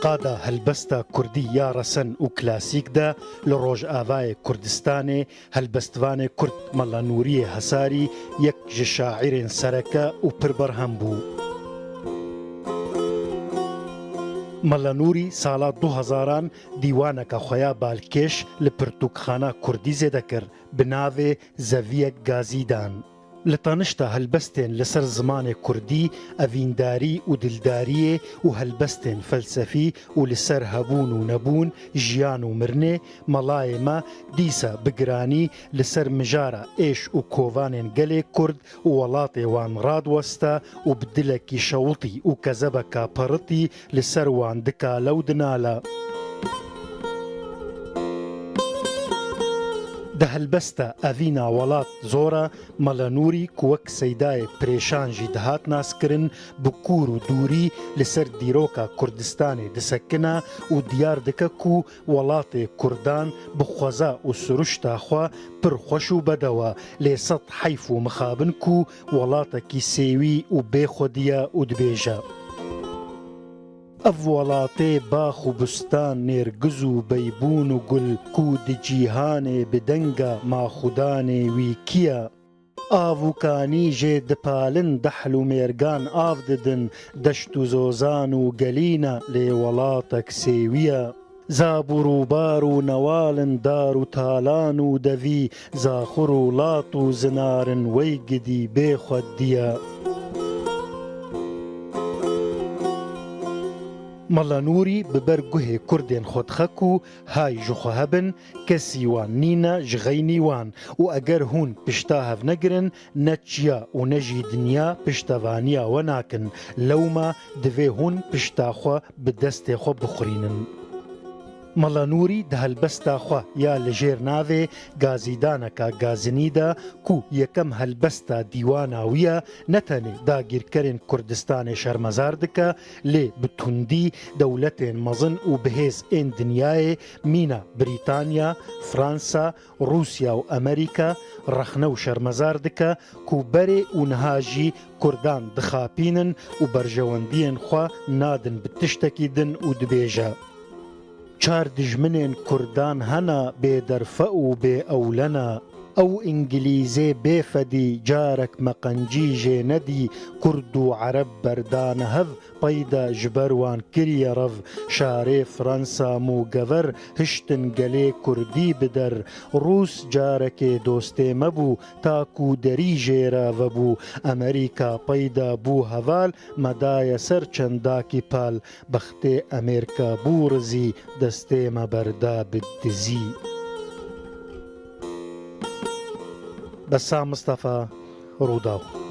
قادا هەلبەستە کوردی یا ڕەسەن و کلاسیکدا لە ڕۆژئاوایە کوردستانێ هەلبەستوانێ کورد مەڵە نووریە هەساری یەک ji شاعیرên سەرەکە و پڕ بەرهەم بوو. مەڵە نووری ساڵا 2000 دیوانەکە خۆیا بالکێش لە پرتوکخانە کوردی زێدەکرد بناوێ زەڤیەک گازیدان. لە تەنیشتە هەلبەستێن لەسەر زمانێ کوردی ئەڤینداری و دلداریێ و هەلبەستێن فەلسەفی و لەسەر هەبوون و نەبوون ژیان و مرنێ مەڵایێمە دیسە بگرانی لەسەر مژارە ئێش و کۆڤانێن گەلێ کورد و وڵاتێ وان ڕادوەستە و بدلێکی شەوڵی و کەزەبەکە پەڕەتی لەسەر وان دکا لەو دنالە. دە هەلبەستە ئەڤینا وڵات زۆرە مەڵە نووری کووەک سەیدایە پرێشانژی دەهات ناسکردن بکوور و دووری لەسەر دیرۆکە کوردستانێ دسەکنە و دیار دکە و وڵاتێ کوردان بخوەزا و سروشتاخوا پڕ خۆش و بەدەوە لێ سەد حەیف و مخابن و وڵاتێکی سێوی و بێخۆدیە و دبێژە. ئەڤ وڵاتێ باخ و بستان نێرگز و بەیبوون و گول کو دجیهانێ بدەنگە ماخودانێ ویکیە. ئاڤوکانی ژێ دپالن دەحل و مێرگان ئاڤ ددن دەشت و زۆزان و گەلینە لێ وڵاتەک سێویە. زابور و بار و نەواڵن دار و تالان و دەڤی زاخور و ڵات و زنارن وەی گدی بێخودیە. مەڵە نووری ببەر گوهێ کوردێن خۆتخەک و های ژخۆ هەبن کەسی وان نینە ژغەی نیوان و ئەگەر هون پشتا هەڤ نەگرن نەچیا و نەژی دنیا پشتەڤانیە وە ناکن لەومە دەڤێ هون پشتاخوا بدەستێ خۆ بخورینن. مەڵە نووری دە هەلبەستاخوا یا لەژێر ناوێ گازیدانەکە گازنیدا کو یەکەم هەلبەستە دیواناویە نەتەنێ داگیرکەرێن کوردستانێ شەرمەزار دکە لێ بتوندی دەولەتێن مەزن و بەهێز ئێن دنیایێ مینە بریتانیا، فرانسا، رووسیا و ئەمەریکا ڕەخنە و شەرمەزار دکە کو بەرێ و نەهاژی کوردان دخاپینن و بەرژەوەندیên خوا نادن بتشتێکی دن و دبێژە. چار دژمنێن کوردان هەنا بێدەرفە و بێ ئەولەنە ئەو ئینگلیزێ بێفەدی جارێک مەقەنجی ژێ نەدی کورد و عەرەب بەردانە هەڤ پەیدا ji ber wan kiriye rev şarê Fransa mûgever hiştin gelê Kurdî bi der Rûs carekê dostê me bû ta ku derî jê re vebû Amerîka peyda bû heval me daye ser çendakî pal bextê Amêrika bû rizî destê me berda bi dizî. بەسام مستەفا ڕووداو